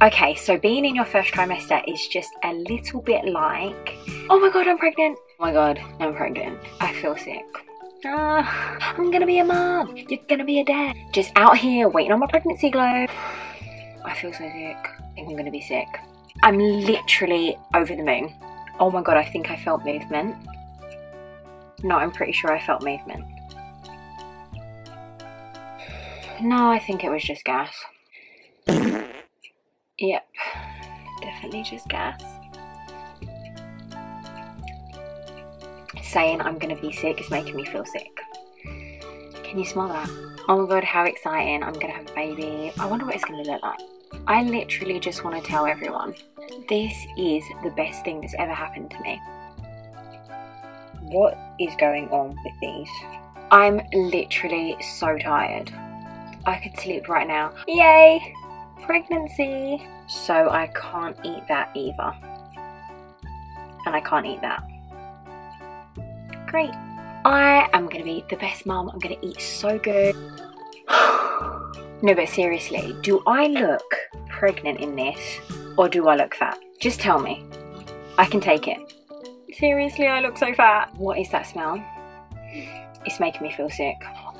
Okay, so being in your first trimester is just a little bit like, oh my god, I'm pregnant. Oh my god, I'm pregnant. I feel sick. I'm gonna be a mom. You're gonna be a dad. Just out here waiting on my pregnancy glow. I feel so sick. I think I'm gonna be sick. I'm literally over the moon. Oh my god, I think I felt movement. No, I'm pretty sure I felt movement. No, I think it was just gas. Yep, definitely just gas. Saying I'm gonna be sick is making me feel sick. Can you smell that? Oh my god, how exciting. I'm gonna have a baby. I wonder what it's gonna look like. I literally just want to tell everyone, this is the best thing that's ever happened to me. What is going on with these? I'm literally so tired. I could sleep right now. Yay! Pregnancy. So I can't eat that either. And I can't eat that. Great. I am going to be the best mum. I'm going to eat so good. No, but seriously, do I look pregnant in this or do I look fat? Just tell me. I can take it. Seriously, I look so fat. What is that smell? It's making me feel sick.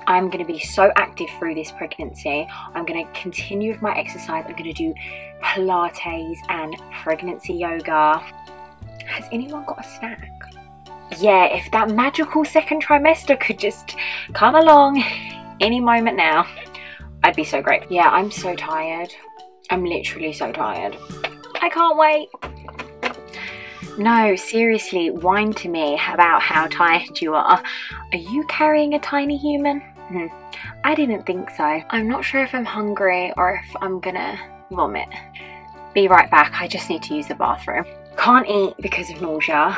I'm going to be so active through this pregnancy. I'm going to continue with my exercise. I'm going to do Pilates and pregnancy yoga. Has anyone got a snack? Yeah, if that magical second trimester could just come along any moment now, I'd be so great. Yeah, I'm so tired. I'm literally so tired. I can't wait. No, seriously, whine to me about how tired you are. Are you carrying a tiny human? I didn't think so. I'm not sure if I'm hungry or if I'm gonna vomit. Be right back, I just need to use the bathroom. Can't eat because of nausea.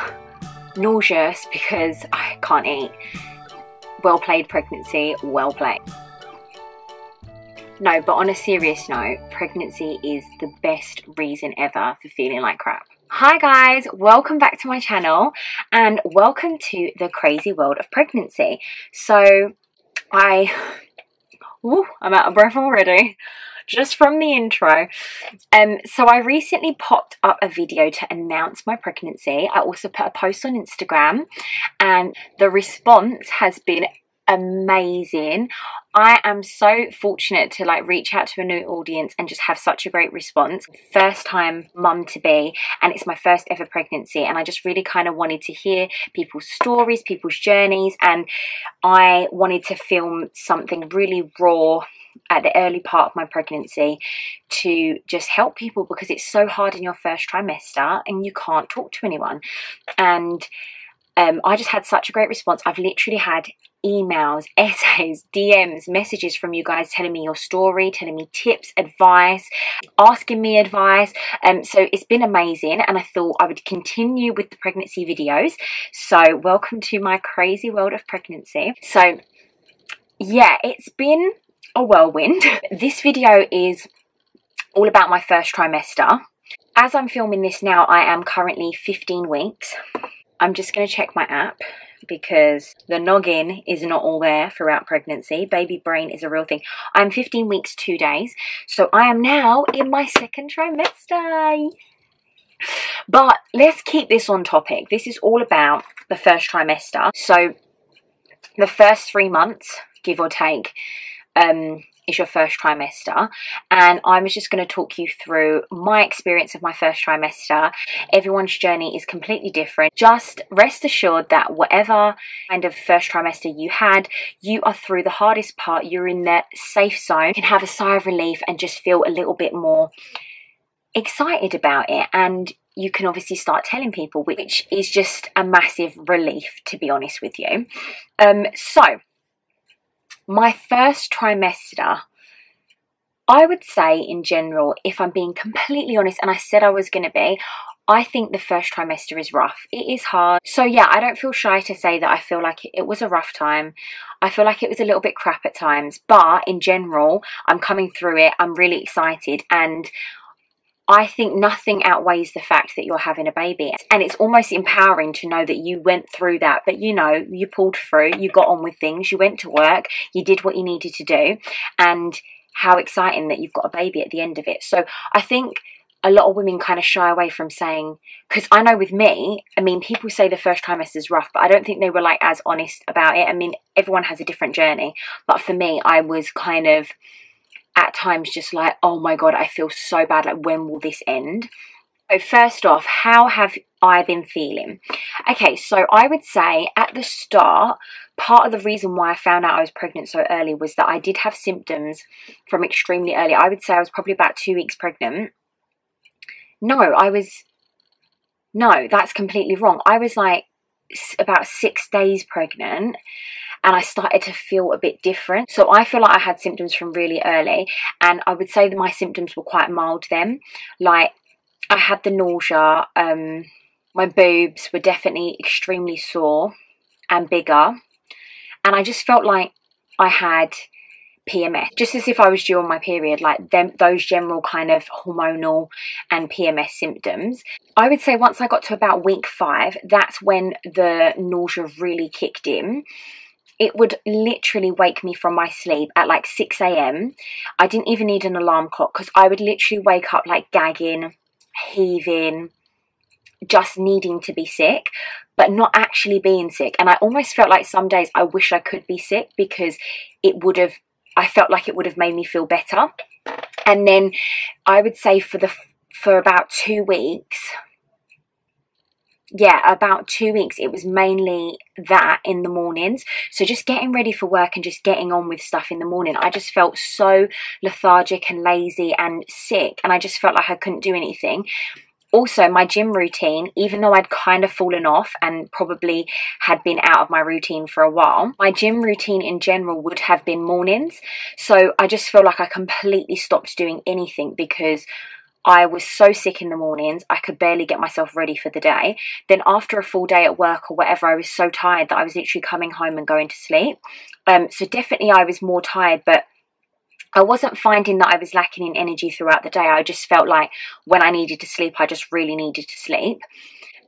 Nauseous because I can't eat. Well played pregnancy, well played. No, but on a serious note, pregnancy is the best reason ever for feeling like crap. Hi guys, welcome back to my channel and welcome to the crazy world of pregnancy. So I'm out of breath already, just from the intro. So I recently popped up a video to announce my pregnancy. I also put a post on Instagram and the response has been amazing. I am so fortunate to reach out to a new audience and just have such a great response. First time mum to be, and it's my first ever pregnancy, and I just really kind of wanted to hear people's stories, people's journeys, and I wanted to film something really raw at the early part of my pregnancy to just help people, because it's so hard in your first trimester and you can't talk to anyone. And I just had such a great response. I've literally had emails, essays, DMs, messages from you guys telling me your story, telling me tips, advice, asking me advice. So it's been amazing, and I thought I would continue with the pregnancy videos. So welcome to my crazy world of pregnancy. So yeah, it's been a whirlwind. This video is all about my first trimester. As I'm filming this now, I am currently 15 weeks. I'm just going to check my app because the noggin is not all there throughout pregnancy. Baby brain is a real thing. I'm 15 weeks, 2 days. So I am now in my second trimester. But let's keep this on topic. This is all about the first trimester. So the first 3 months, give or take, is your first trimester, and I was just going to talk you through my experience of my first trimester. Everyone's journey is completely different. Just rest assured that whatever kind of first trimester you had, you are through the hardest part. You're in that safe zone. You can have a sigh of relief and just feel a little bit more excited about it, and you can obviously start telling people, which is just a massive relief, to be honest with you. So my first trimester, I would say in general, if I'm being completely honest, and I said I was going to be, I think the first trimester is rough. It is hard. So yeah, I don't feel shy to say that I feel like it was a rough time. I feel like it was a little bit crap at times, but in general, I'm coming through it. I'm really excited, and I think nothing outweighs the fact that you're having a baby, and it's almost empowering to know that you went through that, but you know, you pulled through, you got on with things, you went to work, you did what you needed to do, and how exciting that you've got a baby at the end of it. So I think a lot of women kind of shy away from saying, because I know with me, I mean, people say the first trimester is rough, but I don't think they were like as honest about it. I mean, everyone has a different journey, but for me, I was kind of at times just like, oh my God, I feel so bad. Like, when will this end? So first off, how have I been feeling? Okay, so I would say at the start, part of the reason why I found out I was pregnant so early was that I did have symptoms from extremely early. I would say I was probably about 2 weeks pregnant. No, that's completely wrong. I was like about 6 days pregnant, and I started to feel a bit different. So I feel like I had symptoms from really early, and I would say that my symptoms were quite mild then. Like, I had the nausea, my boobs were definitely extremely sore and bigger, and I just felt like I had PMS, just as if I was due on my period, like those general kind of hormonal and PMS symptoms. I would say once I got to about week 5, that's when the nausea really kicked in. It would literally wake me from my sleep at like 6 a.m. I didn't even need an alarm clock, because I would literally wake up like gagging, heaving, just needing to be sick, but not actually being sick. And I almost felt like some days I wish I could be sick, because I felt like it would have made me feel better. And then I would say for about 2 weeks, about 2 weeks, it was mainly that in the mornings. So just getting ready for work and just getting on with stuff in the morning, I just felt so lethargic and lazy and sick, and I just felt like I couldn't do anything. Also, my gym routine, even though I'd kind of fallen off and probably had been out of my routine for a while, my gym routine in general would have been mornings. So I just feel like I completely stopped doing anything, because I was so sick in the mornings, I could barely get myself ready for the day. Then after a full day at work or whatever, I was so tired that I was literally coming home and going to sleep. So definitely I was more tired, but I wasn't finding that I was lacking in energy throughout the day. I just felt like when I needed to sleep, I just really needed to sleep.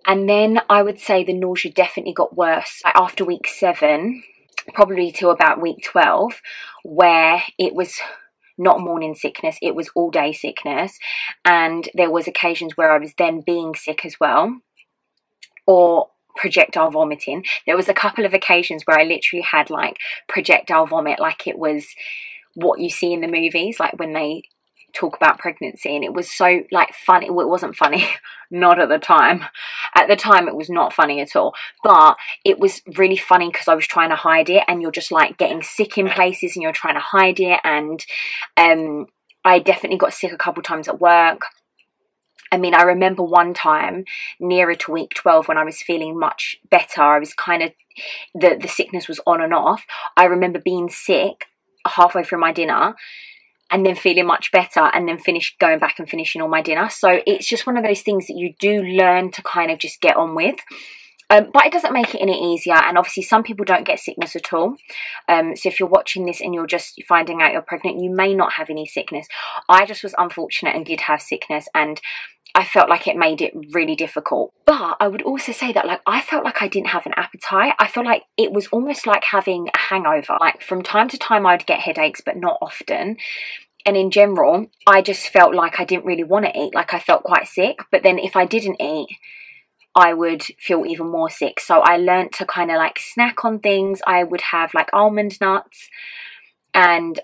And then I would say the nausea definitely got worse after week 7, probably till about week 12, where it was not morning sickness, it was all day sickness. And there was occasions where I was then being sick as well, or projectile vomiting. There was a couple of occasions where I literally had like projectile vomit, like it was what you see in the movies, like when they talk about pregnancy, and it was so like funny. Well, it wasn't funny, not at the time. At the time it was not funny at all, but it was really funny because I was trying to hide it, and you're just like getting sick in places and you're trying to hide it. And I definitely got sick a couple times at work. I mean, I remember one time nearer to week 12 when I was feeling much better, I was kind of, the sickness was on and off. I remember being sick halfway through my dinner and then feeling much better, and then going back and finishing all my dinner. So it's just one of those things that you do learn to kind of just get on with. But it doesn't make it any easier, and obviously some people don't get sickness at all. So if you're watching this and you're just finding out you're pregnant, you may not have any sickness. I just was unfortunate and did have sickness, and I felt like it made it really difficult. But I would also say that like I felt like I didn't have an appetite. I felt like it was almost like having a hangover. Like from time to time I'd get headaches, but not often. And in general, I just felt like I didn't really want to eat. Like I felt quite sick, but then if I didn't eat, I would feel even more sick. So I learned to kind of like snack on things. I would have like almond nuts and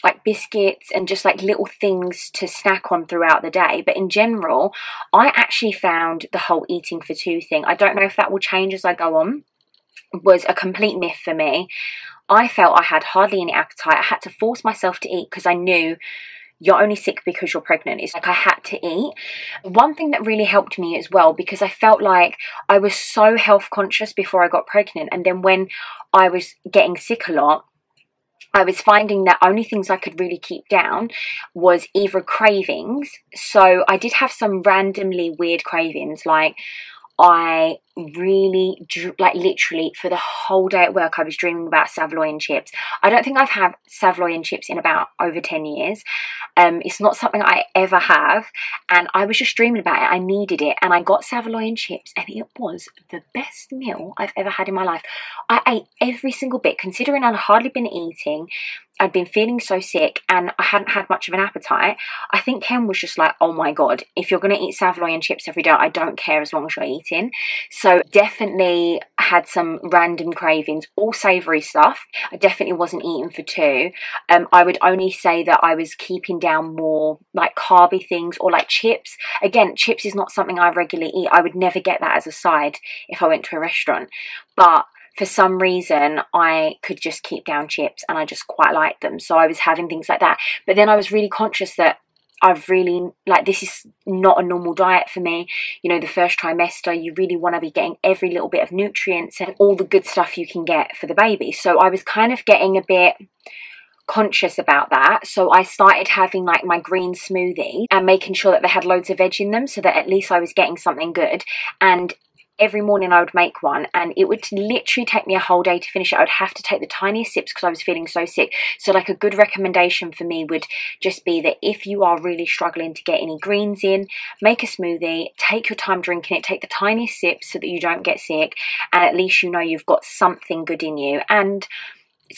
like biscuits and just like little things to snack on throughout the day. But in general, I actually found the whole eating for 2 thing, I don't know if that will change as I go on, was a complete myth for me. I felt I had hardly any appetite. I had to force myself to eat because I knew you're only sick because you're pregnant. It's like I had to eat. One thing that really helped me as well, because I felt like I was so health conscious before I got pregnant, and then when I was getting sick a lot, I was finding that only things I could really keep down was either cravings. So I did have some randomly weird cravings, like I really, like literally for the whole day at work, I was dreaming about Savoy chips. I don't think I've had Savoy chips in about over 10 years. It's not something I ever have, and I was just dreaming about it. I needed it, and I got Savoy chips, and it was the best meal I've ever had in my life. I ate every single bit, considering I'd hardly been eating. I'd been feeling so sick and I hadn't had much of an appetite. I think Ken was just like, oh my God, if you're going to eat Savoy and chips every day, I don't care as long as you're eating. So definitely had some random cravings, all savoury stuff. I definitely wasn't eating for two. I would only say that I was keeping down more like carby things or like chips. Again, chips is not something I regularly eat. I would never get that as a side if I went to a restaurant. But for some reason, I could just keep down chips and I just quite liked them. So I was having things like that. But then I was really conscious that I've really, like, this is not a normal diet for me. You know, the first trimester, you really want to be getting every little bit of nutrients and all the good stuff you can get for the baby. So I was kind of getting a bit conscious about that. So I started having like my green smoothie and making sure that they had loads of veg in them so that at least I was getting something good. And every morning I would make one and it would literally take me a whole day to finish it. I would have to take the tiniest sips because I was feeling so sick. So like a good recommendation for me would just be that if you are really struggling to get any greens in, make a smoothie, take your time drinking it, take the tiniest sips so that you don't get sick, and at least you know you've got something good in you. And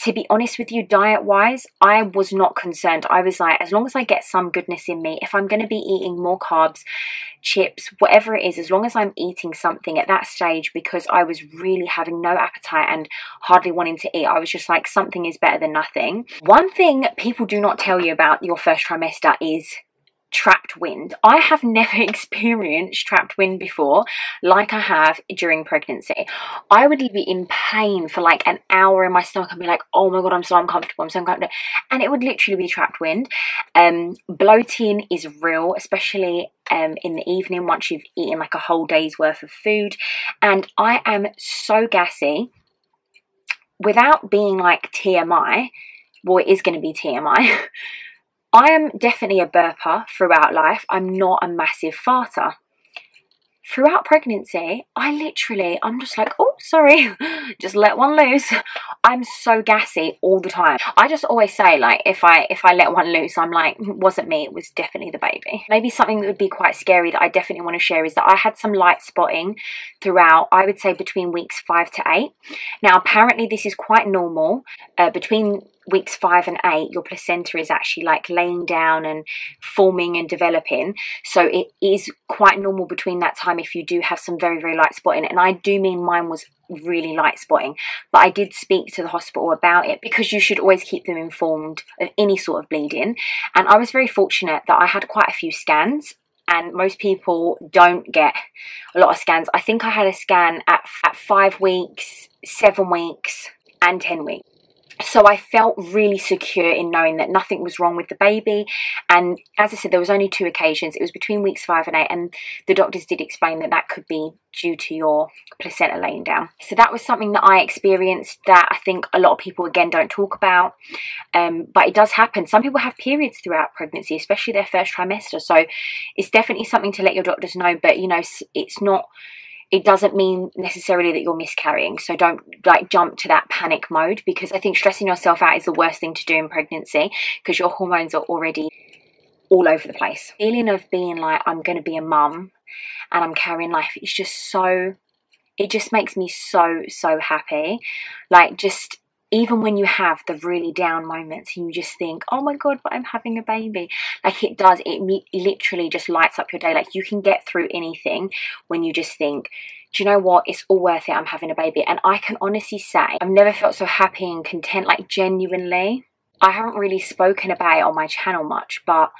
to be honest with you, diet-wise, I was not concerned. I was like, as long as I get some goodness in me, if I'm going to be eating more carbs, chips, whatever it is, as long as I'm eating something at that stage, because I was really having no appetite and hardly wanting to eat, I was just like, something is better than nothing. One thing people do not tell you about your first trimester is trapped wind. I have never experienced trapped wind before like I have during pregnancy. I would be in pain for like an hour in my stomach and be like, oh my God, I'm so uncomfortable, I'm so uncomfortable. And it would literally be trapped wind. Bloating is real, especially in the evening once you've eaten like a whole day's worth of food. And I am so gassy. Without being like TMI, well, it is going to be TMI. I am definitely a burper throughout life. I'm not a massive farter. Throughout pregnancy, I'm just like, oh, sorry, just let one loose. I'm so gassy all the time. I just always say, like, if I let one loose, I'm like, it wasn't me, it was definitely the baby. Maybe something that would be quite scary that I definitely want to share is that I had some light spotting throughout, I would say between weeks 5 to 8. Now, apparently this is quite normal. Between weeks 5 and 8, your placenta is actually like laying down and forming and developing. So it is quite normal between that time if you do have some very, very light spotting. And I do mean mine was really light spotting, but I did speak to the hospital about it because you should always keep them informed of any sort of bleeding. And I was very fortunate that I had quite a few scans. And most people don't get a lot of scans. I think I had a scan at 5 weeks, 7 weeks, and 10 weeks. So I felt really secure in knowing that nothing was wrong with the baby. And as I said, there was only 2 occasions. It was between weeks 5 and 8. And the doctors did explain that that could be due to your placenta laying down. So that was something that I experienced that I think a lot of people, again, don't talk about. But it does happen. Some people have periods throughout pregnancy, especially their first trimester. So it's definitely something to let your doctors know. But, you know, it's not... It doesn't mean necessarily that you're miscarrying, so don't like jump to that panic mode, because I think stressing yourself out is the worst thing to do in pregnancy because your hormones are already all over the place. The feeling of being like, I'm going to be a mum and I'm carrying life, it's just so, it just makes me so happy. Like, just even when you have the really down moments and you just think, oh my God, but I'm having a baby. Like, it does, it literally just lights up your day. Like, you can get through anything when you just think, do you know what? It's all worth it. I'm having a baby. And I can honestly say I've never felt so happy and content, like genuinely. I haven't really spoken about it on my channel much, but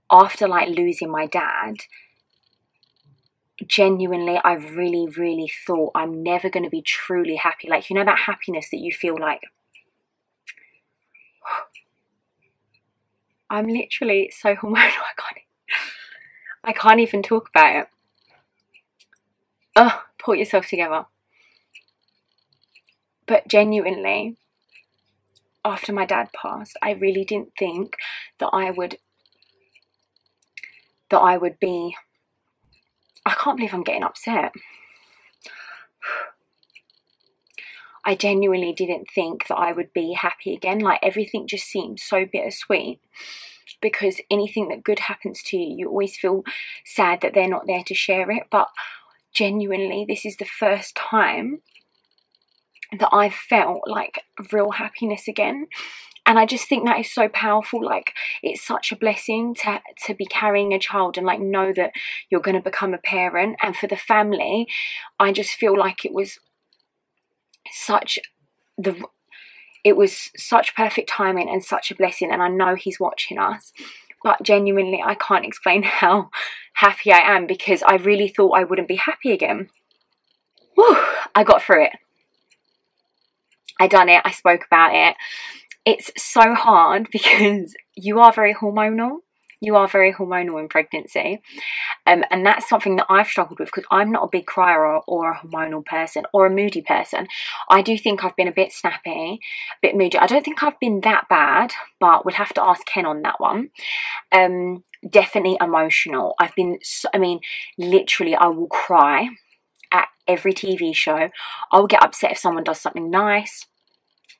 after like losing my dad, genuinely, I really thought I'm never going to be truly happy. Like, you know, that happiness that you feel like, I'm literally so hormonal, I can't even talk about it. Oh, pull yourself together. But genuinely, after my dad passed, I really didn't think that I would be, I can't believe I'm getting upset. I genuinely didn't think that I would be happy again. Like, everything just seemed so bittersweet, because anything that good happens to you, you always feel sad that they're not there to share it. But genuinely, this is the first time that I've felt like real happiness again. And I just think that is so powerful. Like, it's such a blessing to be carrying a child and like know that you're going to become a parent. And for the family, I just feel like it was such perfect timing and such a blessing. And I know he's watching us, but genuinely I can't explain how happy I am, because I really thought I wouldn't be happy again. Whew, I got through it. I done it. I spoke about it. It's so hard because you are very hormonal. You are very hormonal in pregnancy. And that's something that I've struggled with, because I'm not a big crier or a hormonal person or a moody person. I do think I've been a bit snappy, a bit moody. I don't think I've been that bad, but we'll have to ask Ken on that one. Definitely emotional. I've been, I mean, literally I will cry at every TV show. I'll get upset if someone does something nice.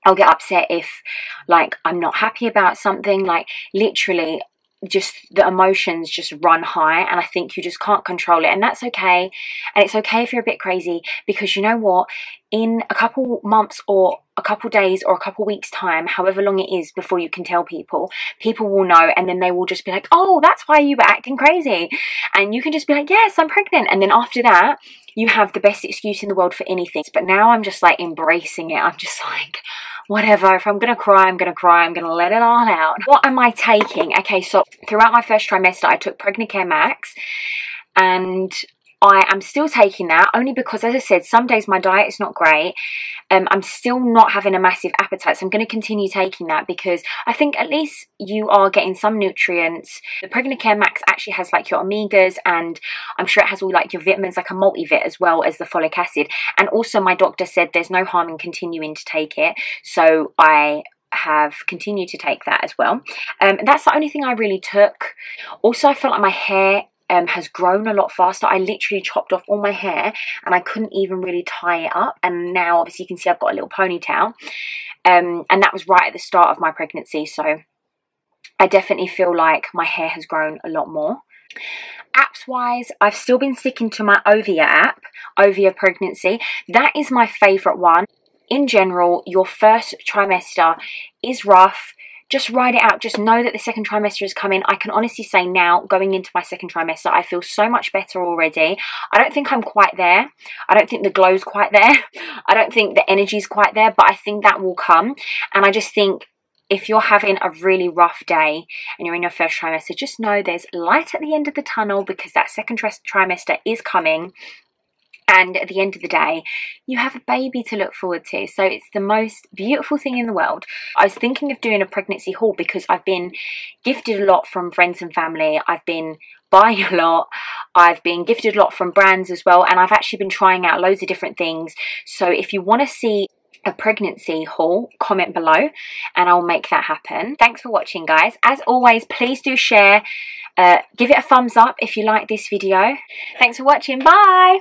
I'll get upset if, like, I'm not happy about something. Like, literally, just the emotions just run high, and I think you just can't control it, and that's okay. And it's okay if you're a bit crazy, because you know what, in a couple months or a couple days or a couple weeks time, however long it is before you can tell people will know, and then they will just be like, oh, that's why you were acting crazy. And you can just be like, yes, I'm pregnant. And then after that, you have the best excuse in the world for anything. But now I'm just like embracing it. I'm just like, whatever, if I'm gonna cry, I'm gonna cry. I'm gonna let it all out. What am I taking? Okay, so throughout my first trimester, I took Pregnacare Max, and I am still taking that, only because, as I said, some days my diet is not great. I'm still not having a massive appetite, so I'm going to continue taking that, because I think at least you are getting some nutrients. The Pregnacare Max actually has like your omegas, and I'm sure it has all like your vitamins, like a multivit, as well as the folic acid. And also my doctor said there's no harm in continuing to take it, so I have continued to take that as well. That's the only thing I really took. Also, I felt like my hair has grown a lot faster. I literally chopped off all my hair and I couldn't even really tie it up, and now obviously you can see I've got a little ponytail, and that was right at the start of my pregnancy, so I definitely feel like my hair has grown a lot more. Apps wise, I've still been sticking to my Ovia app, Ovia Pregnancy. That is my favourite one. In general, your first trimester is rough. Just ride it out. Just know that the second trimester is coming. I can honestly say now, going into my second trimester, I feel so much better already. I don't think I'm quite there. I don't think the glow's quite there. I don't think the energy's quite there, but I think that will come. And I just think if you're having a really rough day and you're in your first trimester, just know there's light at the end of the tunnel, because that second trimester is coming. And at the end of the day, you have a baby to look forward to. So it's the most beautiful thing in the world. I was thinking of doing a pregnancy haul, because I've been gifted a lot from friends and family. I've been buying a lot. I've been gifted a lot from brands as well. And I've actually been trying out loads of different things. So if you want to see a pregnancy haul, comment below and I'll make that happen. Thanks for watching, guys. As always, please do share. Give it a thumbs up if you like this video. Thanks for watching. Bye.